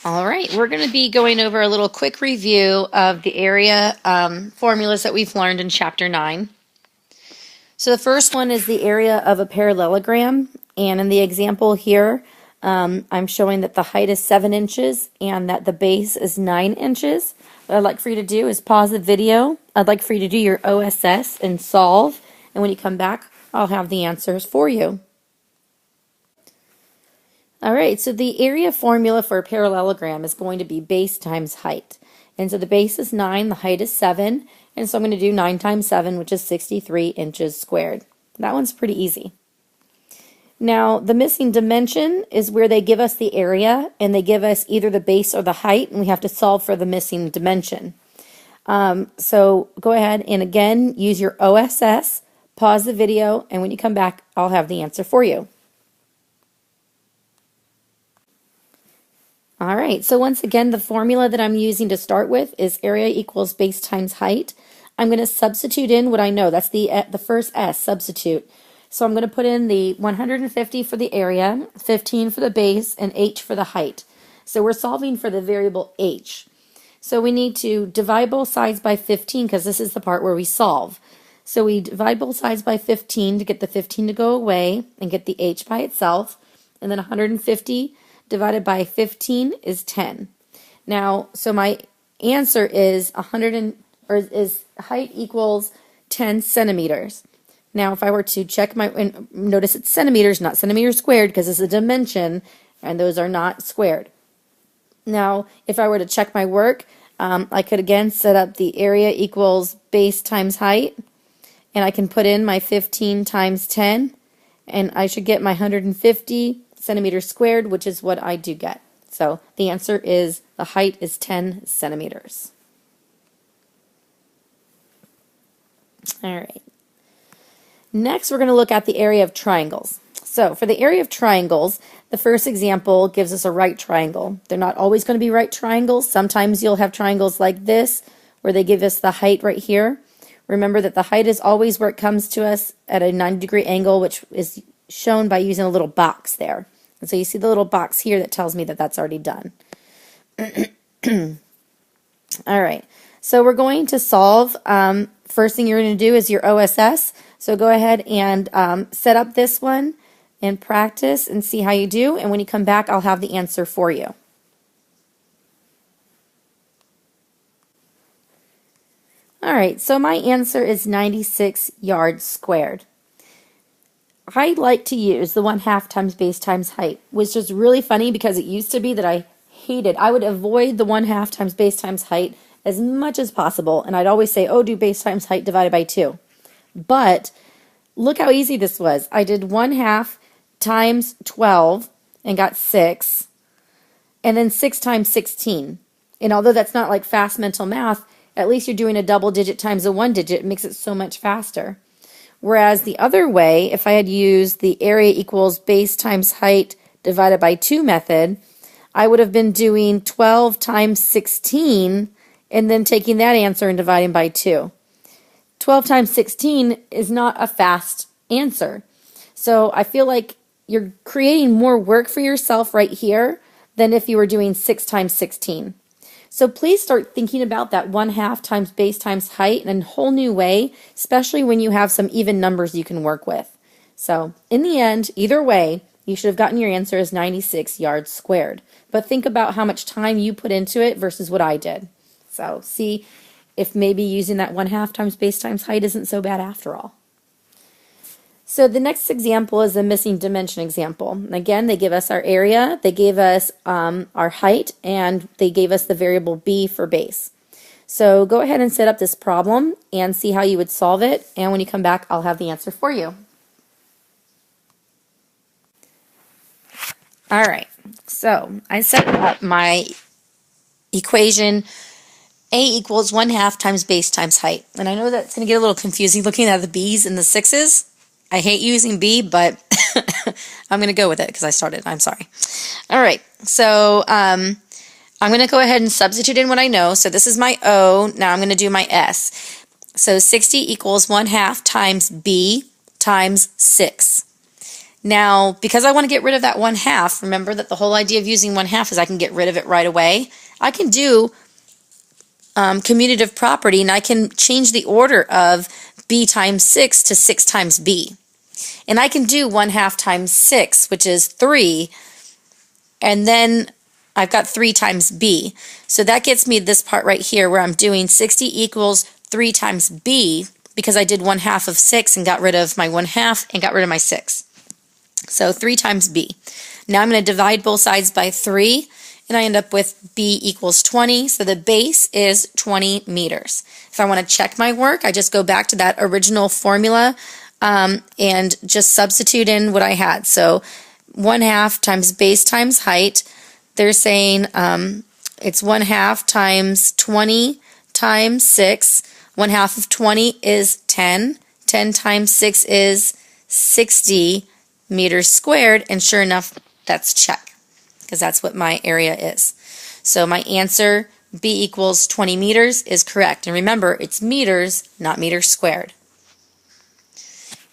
All right, we're going to be going over a little quick review of the area formulas that we've learned in Chapter 9. So the first one is the area of a parallelogram, and in the example here, I'm showing that the height is 7 inches and that the base is 9 inches. What I'd like for you to do is pause the video. I'd like for you to do your OSS and solve, and when you come back, I'll have the answers for you. All right, so the area formula for a parallelogram is going to be base times height. And so the base is 9, the height is 7, and so I'm going to do 9 times 7, which is 63 inches squared. That one's pretty easy. Now, the missing dimension is where they give us the area, and they give us either the base or the height, and we have to solve for the missing dimension. So go ahead and again, use your OSS, pause the video, and when you come back, I'll have the answer for you. All right, so once again, the formula that I'm using to start with is area equals base times height. I'm going to substitute in what I know. That's the first S, substitute. So I'm going to put in the 150 for the area, 15 for the base, and h for the height. So we're solving for the variable h. So we need to divide both sides by 15 because this is the part where we solve. So we divide both sides by 15 to get the 15 to go away and get the h by itself, and then 150 divided by 15 is 10. Now, so my answer is height equals 10 centimeters. Now, if I were to check notice it's centimeters, not centimeters squared, because it's a dimension, and those are not squared. Now, if I were to check my work, I could again set up the area equals base times height, and I can put in my 15 times 10, and I should get my 150 centimeters squared, which is what I do get. So the answer is the height is 10 centimeters. All right. Next, we're going to look at the area of triangles. So for the area of triangles, the first example gives us a right triangle. They're not always going to be right triangles. Sometimes you'll have triangles like this, where they give us the height right here. Remember that the height is always where it comes to us at a 90-degree angle, which is shown by using a little box there. And so you see the little box here that tells me that that's already done. All right, so we're going to solve. First thing you're going to do is your OSS. So go ahead and set up this one and practice and see how you do. And when you come back, I'll have the answer for you. All right, so my answer is 96 yards squared. I like to use the 1/2 times base times height, which is really funny because it used to be that I hated. I would avoid the 1/2 times base times height as much as possible, and I'd always say, oh, do base times height divided by 2. But look how easy this was. I did 1/2 times 12 and got 6, and then 6 times 16. And although that's not like fast mental math, at least you're doing a double digit times a 1 digit. It makes it so much faster. Whereas the other way, if I had used the area equals base times height divided by 2 method, I would have been doing 12 times 16 and then taking that answer and dividing by 2. 12 times 16 is not a fast answer. So I feel like you're creating more work for yourself right here than if you were doing 6 times 16. So please start thinking about that 1/2 times base times height in a whole new way, especially when you have some even numbers you can work with. So in the end, either way, you should have gotten your answer as 96 yards squared. But think about how much time you put into it versus what I did. So see if maybe using that 1/2 times base times height isn't so bad after all. So the next example is a missing dimension example. Again, they give us our area, they gave us our height, and they gave us the variable b for base. So go ahead and set up this problem and see how you would solve it, and when you come back, I'll have the answer for you. All right, so I set up my equation a equals 1/2 times base times height. And I know that's going to get a little confusing looking at the b's and the 6's. I hate using b, but I'm going to go with it because I started. I'm sorry. All right, so I'm going to go ahead and substitute in what I know. So this is my O. Now I'm going to do my S. So 60 equals 1/2 times b times 6. Now, because I want to get rid of that 1/2, remember that the whole idea of using 1/2 is I can get rid of it right away. I can do commutative property, and I can change the order of b times 6 to 6 times b. And I can do 1/2 times 6, which is 3, and then I've got 3 times b. So that gets me this part right here where I'm doing 60 equals 3 times b, because I did 1/2 of 6 and got rid of my 1/2 and got rid of my 6. So 3 times b. Now I'm going to divide both sides by 3, and I end up with b equals 20, so the base is 20 meters. If I want to check my work, I just go back to that original formula and just substitute in what I had. So 1/2 times base times height, they're saying it's 1/2 times 20 times 6. 1/2 of 20 is 10. 10 times 6 is 60 meters squared, and sure enough, that's check, because that's what my area is. So my answer, b equals 20 meters, is correct. And remember, it's meters, not meters squared.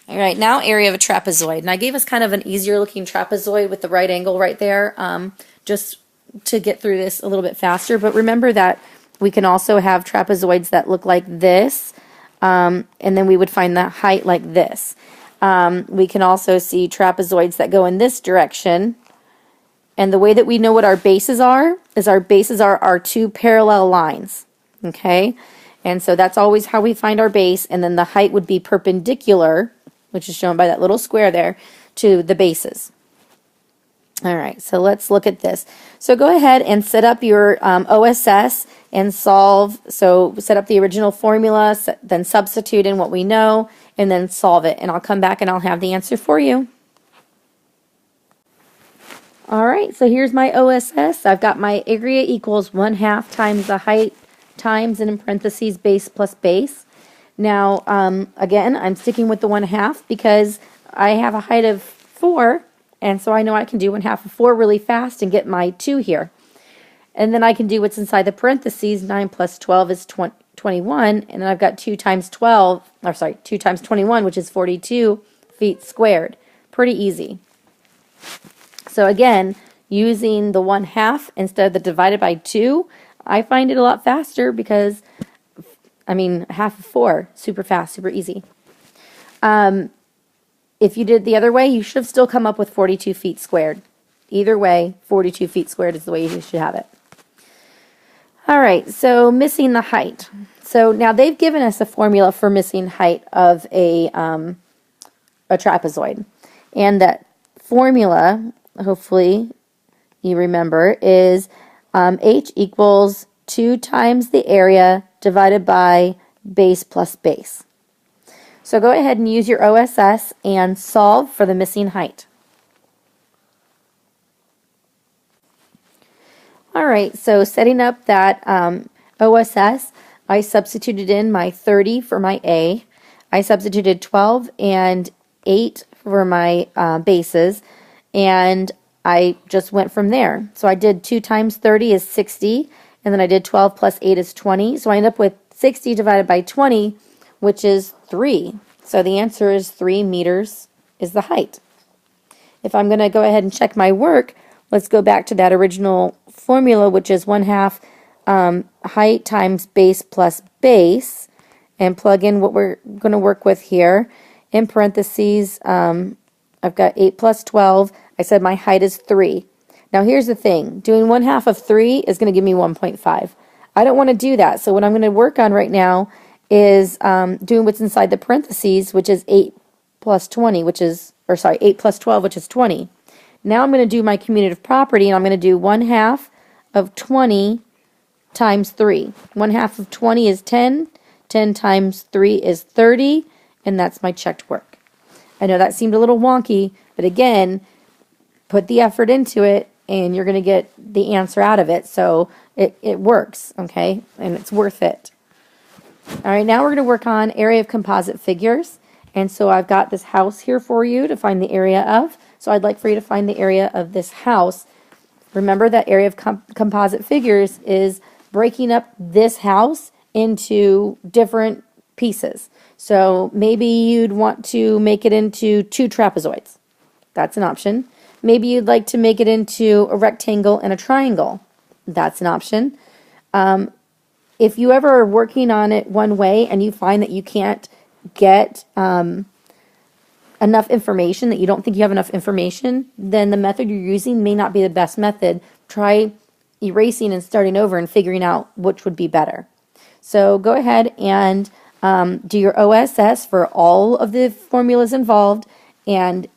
All right, now area of a trapezoid. And I gave us kind of an easier looking trapezoid with the right angle right there, just to get through this a little bit faster. But remember that we can also have trapezoids that look like this, and then we would find the height like this. We can also see trapezoids that go in this direction. And the way that we know what our bases are is our bases are our two parallel lines. Okay? And so that's always how we find our base. And then the height would be perpendicular, which is shown by that little square there, to the bases. All right, so let's look at this. So go ahead and set up your OSS and solve. So set up the original formula, then substitute in what we know, and then solve it. And I'll come back and I'll have the answer for you. All right, so here's my OSS. I've got my area equals 1/2 times the height times, and in parentheses, base plus base. Now, again, I'm sticking with the 1/2 because I have a height of 4, and so I know I can do 1/2 of 4 really fast and get my 2 here. And then I can do what's inside the parentheses. 9 plus 12 is 21, and then I've got 2 times 21, which is 42 feet squared. Pretty easy. So again, using the 1/2 instead of the divided by 2, I find it a lot faster because, I mean, 1/2 of 4, super fast, super easy. If you did it the other way, you should have still come up with 42 feet squared. Either way, 42 feet squared is the way you should have it. All right, so missing the height. So now they've given us a formula for missing height of a trapezoid. And that formula, hopefully you remember, is h equals 2 times the area divided by base plus base. So go ahead and use your OSS and solve for the missing height. All right, so setting up that OSS, I substituted in my 30 for my A. I substituted 12 and 8 for my bases, and I just went from there. So I did 2 times 30 is 60, and then I did 12 plus 8 is 20. So I end up with 60 divided by 20, which is 3. So the answer is 3 meters is the height. If I'm going to go ahead and check my work, let's go back to that original formula, which is 1/2 height times base plus base, and plug in what we're going to work with here. In parentheses, I've got 8 plus 12. I said my height is 3. Now here's the thing. Doing 1/2 of 3 is going to give me 1.5. I don't want to do that. So what I'm going to work on right now is doing what's inside the parentheses, which is 8 plus 20, 8 plus 12, which is 20. Now I'm going to do my commutative property, and I'm going to do 1/2 of 20 times 3. 1/2 of 20 is 10. 10 times 3 is 30, and that's my checked work. I know that seemed a little wonky, but again, put the effort into it, and you're going to get the answer out of it. So it works, okay, and it's worth it. All right, now we're going to work on area of composite figures. And so I've got this house here for you to find the area of. So I'd like for you to find the area of this house. Remember that area of composite figures is breaking up this house into different pieces. So maybe you'd want to make it into 2 trapezoids. That's an option. Maybe you'd like to make it into a rectangle and a triangle. That's an option. If you ever are working on it one way and you find that you can't get enough information, that you don't think you have enough information, then the method you're using may not be the best method. Try erasing and starting over and figuring out which would be better. So go ahead and do your OSS for all of the formulas involved and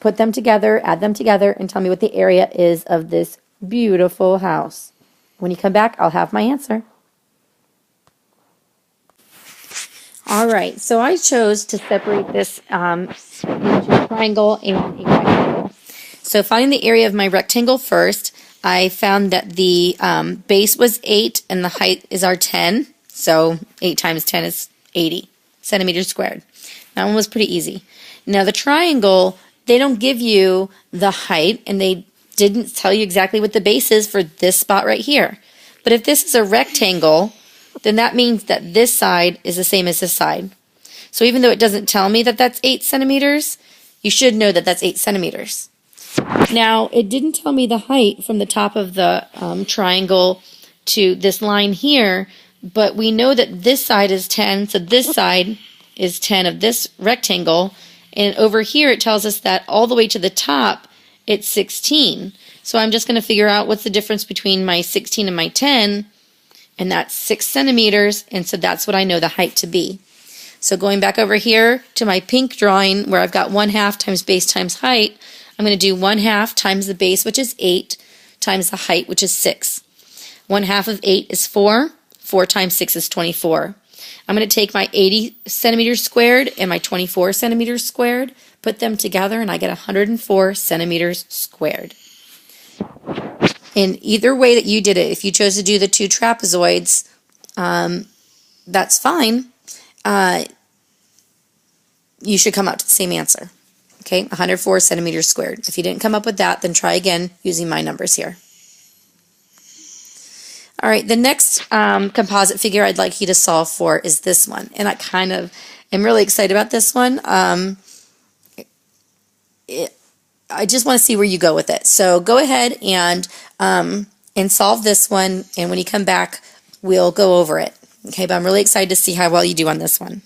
put them together, add them together, and tell me what the area is of this beautiful house. When you come back, I'll have my answer. All right, so I chose to separate this into a triangle and a rectangle. So finding the area of my rectangle first, I found that the base was 8 and the height is our 10. So 8 times 10 is 80 centimeters squared. That one was pretty easy. Now the triangle, they don't give you the height and they didn't tell you exactly what the base is for this spot right here. But if this is a rectangle, then that means that this side is the same as this side. So even though it doesn't tell me that that's 8 centimeters, you should know that that's 8 centimeters. Now, it didn't tell me the height from the top of the triangle to this line here, but we know that this side is 10, so this side is 10 of this rectangle, and over here it tells us that all the way to the top it's 16. So I'm just going to figure out what's the difference between my 16 and my 10, and that's 6 centimeters, and so that's what I know the height to be. So going back over here to my pink drawing where I've got 1/2 times base times height, I'm going to do 1/2 times the base, which is 8, times the height, which is 6. 1/2 of 8 is 4. 4 times 6 is 24. I'm going to take my 80 centimeters squared and my 24 centimeters squared, put them together, and I get 104 centimeters squared. In either way that you did it, if you chose to do the 2 trapezoids, that's fine. You should come out to the same answer. Okay, 104 centimeters squared. If you didn't come up with that, then try again using my numbers here. All right, the next composite figure I'd like you to solve for is this one. And I kind of am really excited about this one. I just want to see where you go with it. So go ahead and solve this one, and when you come back, we'll go over it. Okay, but I'm really excited to see how well you do on this one.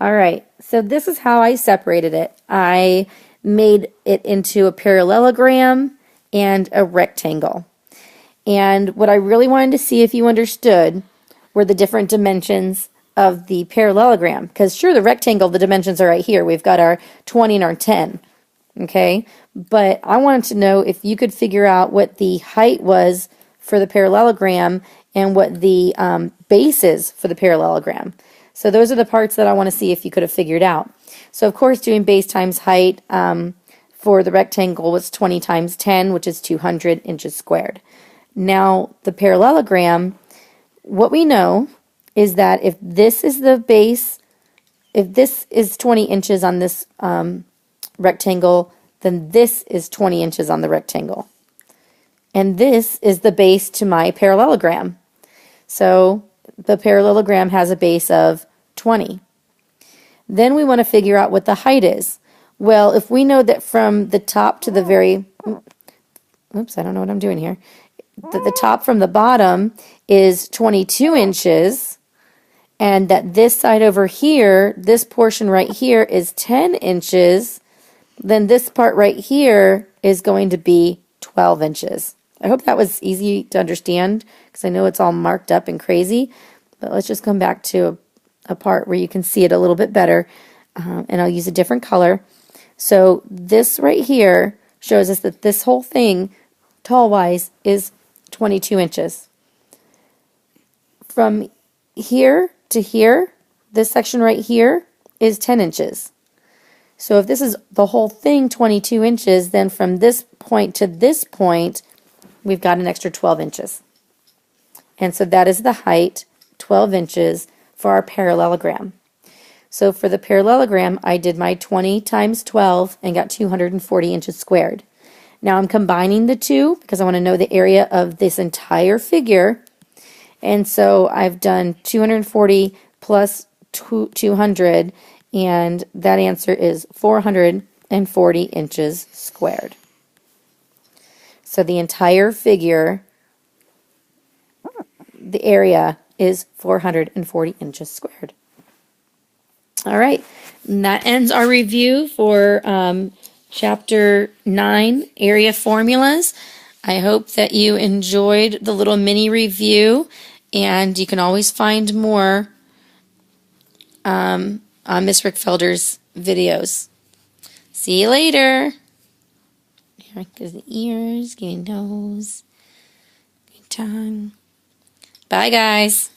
All right, so this is how I separated it. I made it into a parallelogram and a rectangle. And what I really wanted to see if you understood were the different dimensions of the parallelogram. Because sure, the rectangle, the dimensions are right here. We've got our 20 and our 10. Okay, but I wanted to know if you could figure out what the height was for the parallelogram and what the base is for the parallelogram. So those are the parts that I want to see if you could have figured out. So of course, doing base times height for the rectangle was 20 times 10, which is 200 inches squared. Now the parallelogram, what we know is that if this is the base, if this is 20 inches on this rectangle, then this is 20 inches on the rectangle. And this is the base to my parallelogram. So the parallelogram has a base of 20. Then we want to figure out what the height is. Well, if we know that from the top to the very, oops, I don't know what I'm doing here. The top from the bottom is 22 inches, and that this side over here, this portion right here is 10 inches, then this part right here is going to be 12 inches. I hope that was easy to understand because I know it's all marked up and crazy, but let's just come back to a part where you can see it a little bit better, and I'll use a different color. So this right here shows us that this whole thing, tall-wise, is 22 inches. From here to here, this section right here is 10 inches. So if this is the whole thing 22 inches, then from this point to this point, we've got an extra 12 inches. And so that is the height, 12 inches, for our parallelogram. So for the parallelogram, I did my 20 times 12 and got 240 inches squared. Now I'm combining the two because I want to know the area of this entire figure. And so I've done 240 plus 200, and that answer is 440 inches squared. So the entire figure, the area is 440 inches squared. All right, and that ends our review for Chapter 9, Area Formulas. I hope that you enjoyed the little mini review, and you can always find more on Miss Rickfelder's videos. See you later. Here goes the ears, getting nose, getting tongue. Bye, guys.